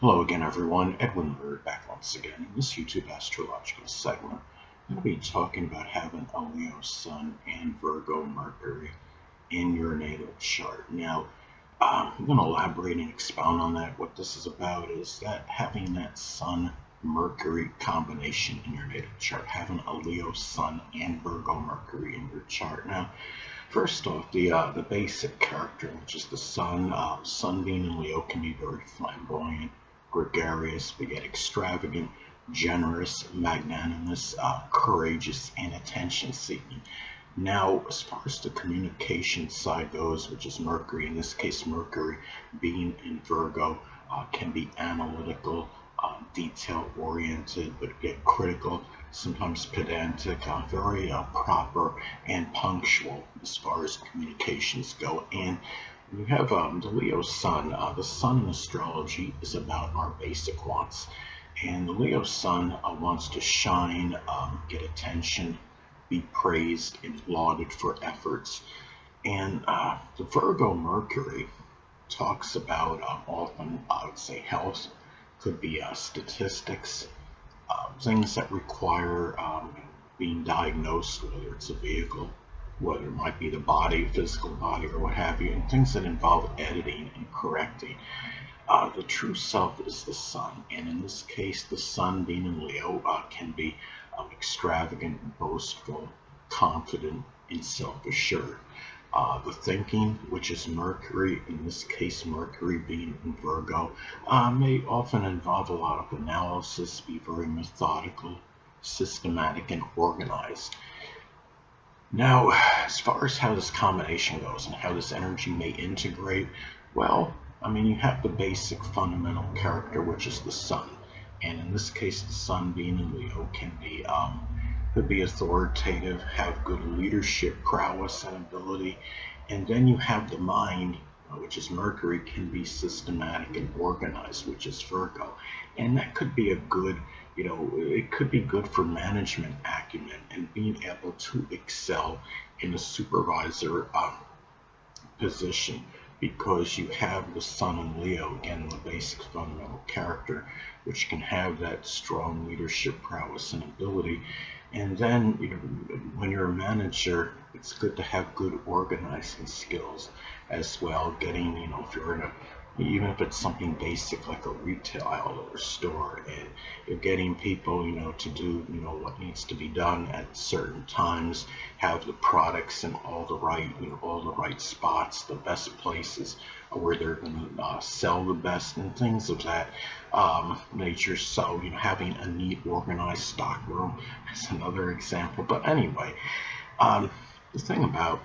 Hello again, everyone. Edwin Learnard back once again in this YouTube Astrological segment. I'm going to be talking about having a Leo Sun and Virgo Mercury in your natal chart. Now, I'm going to elaborate and expound on that. What this is about is that having that Sun Mercury combination in your natal chart, having a Leo Sun and Virgo Mercury in your chart. Now, first off, the basic character, which is the Sun. Sun being in Leo can be very flamboyant, gregarious, be extravagant, generous, magnanimous, courageous, and attention-seeking. Now, as far as the communication side goes, which is Mercury, in this case, Mercury being in Virgo, can be analytical, detail-oriented, but yet critical, sometimes pedantic, very proper and punctual as far as communications go. And you have the Leo Sun. The Sun in astrology is about our basic wants. And the Leo Sun wants to shine, get attention, be praised and lauded for efforts. And the Virgo Mercury talks about often, I would say, health, could be statistics, things that require being diagnosed, whether it's a vehicle, whether it might be the body, physical body, or what have you, and things that involve editing and correcting. The true self is the Sun, and in this case, the Sun being in Leo can be extravagant, boastful, confident, and self-assured. The thinking, which is Mercury, in this case Mercury being in Virgo, may often involve a lot of analysis, be very methodical, systematic, and organized. Now, as far as how this combination goes and how this energy may integrate, well, you have the basic fundamental character, which is the Sun. And in this case, the Sun being in Leo can be could be authoritative, have good leadership prowess and ability. And then you have the mind, which is Mercury, can be systematic and organized, which is Virgo. And that could be a good, it could be good for management acumen and being able to excel in a supervisor position, because you have the Sun in Leo, again, the basic fundamental character, which can have that strong leadership prowess and ability. And then, when you're a manager, it's good to have good organizing skills as well. Getting, if you're in a, even if it's something basic like a retail outlet or store, and you're getting people, to do, what needs to be done at certain times, have the products in all the right spots, the best places where they're going to sell the best, and things of that nature. So, having a neat, organized stock room is another example. But anyway, the thing about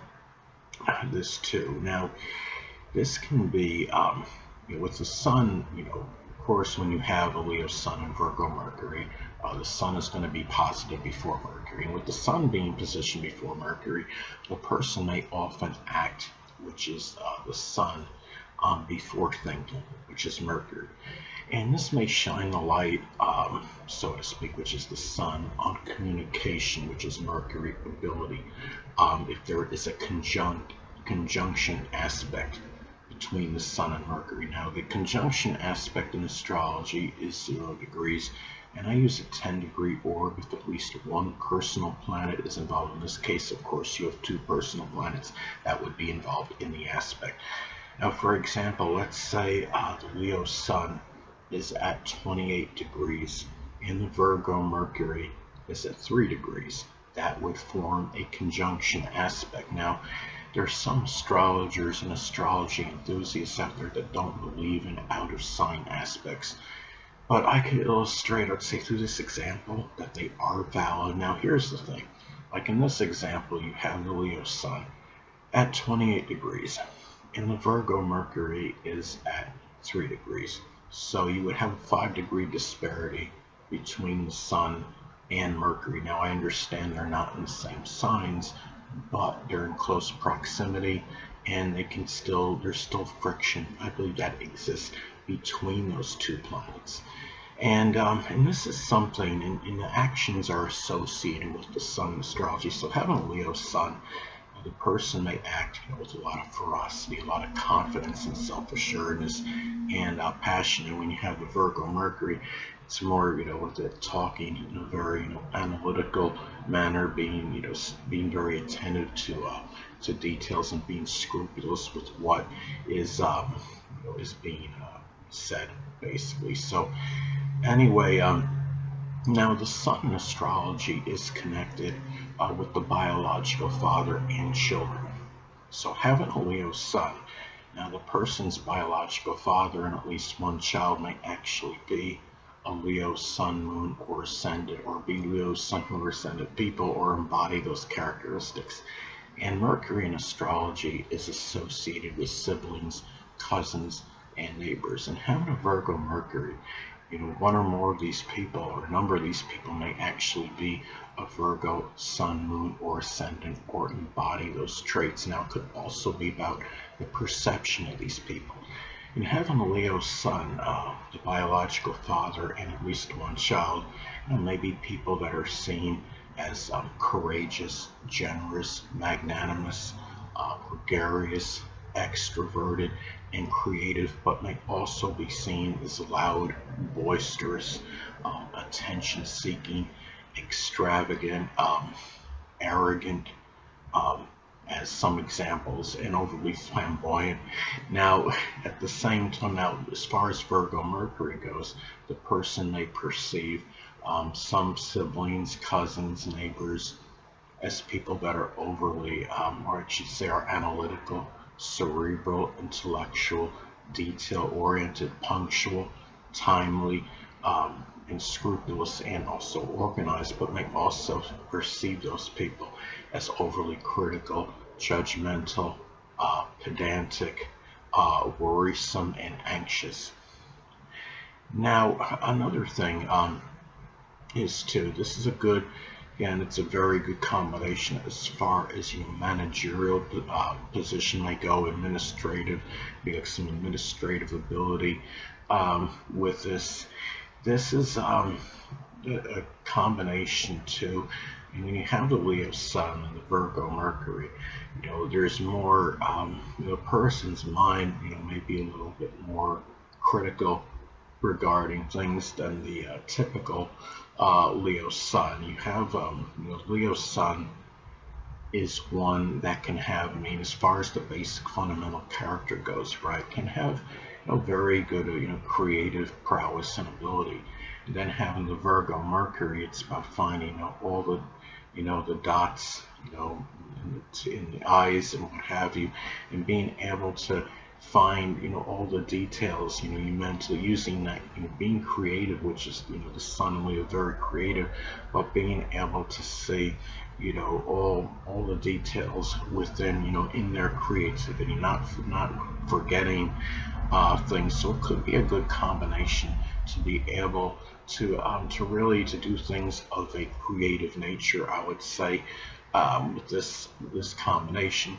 this too. Now, this can be with the Sun. Of course, when you have a Leo Sun and Virgo Mercury, the Sun is going to be positive before Mercury. And with the Sun being positioned before Mercury, the person may often act, which is the Sun, before thinking, which is Mercury. And this may shine the light, so to speak, which is the Sun, on communication, which is Mercury ability. If there is a conjunction aspect between the Sun and Mercury. Now, the conjunction aspect in astrology is 0 degrees, and I use a 10-degree orb if at least one personal planet is involved. In this case, of course, you have two personal planets that would be involved in the aspect. Now, for example, let's say the Leo Sun is at 28 degrees and the Virgo Mercury is at 3 degrees. That would form a conjunction aspect. Now, there's some astrologers and astrology enthusiasts out there that don't believe in out of sign aspects, but I could illustrate, I'd say, through this example that they are valid. Now, here's the thing. Like in this example, you have the Leo Sun at 28 degrees and the Virgo Mercury is at 3 degrees. So you would have a 5-degree disparity between the Sun and Mercury. Now, I understand they're not in the same signs, but they're in close proximity, and there's still friction, I believe, that exists between those two planets. And this is something, and the actions are associated with the Sun in astrology. So having a Leo Sun the person may act, with a lot of ferocity, a lot of confidence and self-assuredness and passion. And when you have the Virgo Mercury, it's more, with it talking in a very, analytical manner, being, being very attentive to details and being scrupulous with what is being said, basically. So anyway, now the sun in astrology is connected with the biological father and children. So having a Leo sun, now the person's biological father and at least one child may actually be a Leo sun, moon, or ascendant, or be Leo sun, moon, or ascendant people, or embody those characteristics. And Mercury in astrology is associated with siblings, cousins, and neighbors. And having a Virgo Mercury, one or more of these people, or a number of these people, may actually be a Virgo sun, moon, or ascendant, or embody those traits. Now, it could also be about the perception of these people. And having a Leo sun, the biological father, and at least one child, may be people that are seen as courageous, generous, magnanimous, gregarious, extroverted, and creative, but may also be seen as loud, boisterous, attention-seeking, extravagant, arrogant, as some examples, and overly flamboyant. Now, at the same time, as far as Virgo Mercury goes, the person may perceive some siblings, cousins, neighbors as people that are overly, or I should say, are analytical, cerebral, intellectual, detail-oriented, punctual, timely, and scrupulous, and also organized, but may also perceive those people as overly critical, judgmental, pedantic, worrisome, and anxious. Now, another thing is this is a good, again, it's a very good combination as far as managerial position may go, administrative, some administrative ability with this. This is a combination too. And when you have the Leo Sun and the Virgo Mercury, there's more, the person's mind, may be a little bit more critical regarding things than the typical Leo Sun. You have, Leo Sun is one that can have, as far as the basic fundamental character goes, right, can have, very good, creative prowess and ability. And then having the Virgo Mercury, it's about finding, all the, the dots, in the eyes and what have you, and being able to find, all the details, you mentally using that, being creative, which is, the sun and Leo, very creative, but being able to see, all the details within, in their creativity, not forgetting things. So it could be a good combination to be able to really to do things of a creative nature, I would say, with this combination.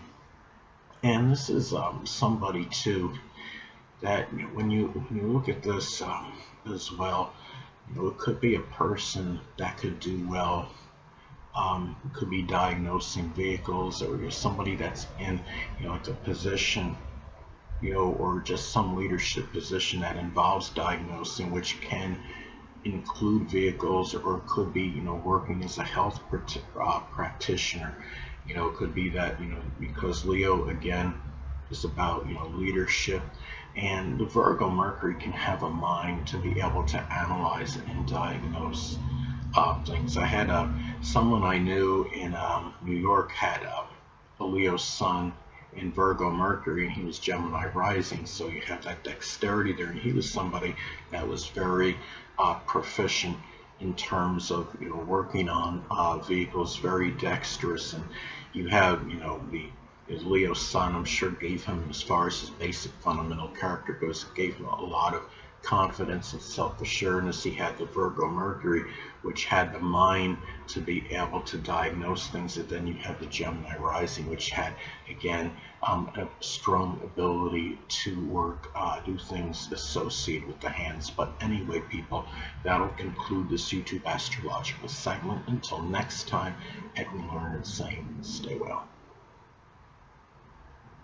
And this is somebody too that when you look at this as well, it could be a person that could do well. Could be diagnosing vehicles, or you're somebody that's in, like a position, or just some leadership position that involves diagnosing, which can include vehicles, or could be, working as a health practitioner. It could be that, because Leo, again, is about, leadership, and the Virgo Mercury can have a mind to be able to analyze and diagnose things. I had someone I knew in New York had a Leo Sun in Virgo Mercury, and he was Gemini rising, so you have that dexterity there, and he was somebody that was very proficient in terms of, working on vehicles, very dexterous. And you have, his Leo Sun, I'm sure, gave him, as far as his basic fundamental character goes, it gave him a lot of confidence and self-assuredness. He had the Virgo Mercury, which had the mind to be able to diagnose things. And then you have the Gemini rising, which had, again, a strong ability to work, do things associated with the hands. But anyway, people, that'll conclude this YouTube astrological segment. Until next time, Edwin Learnard saying, stay well.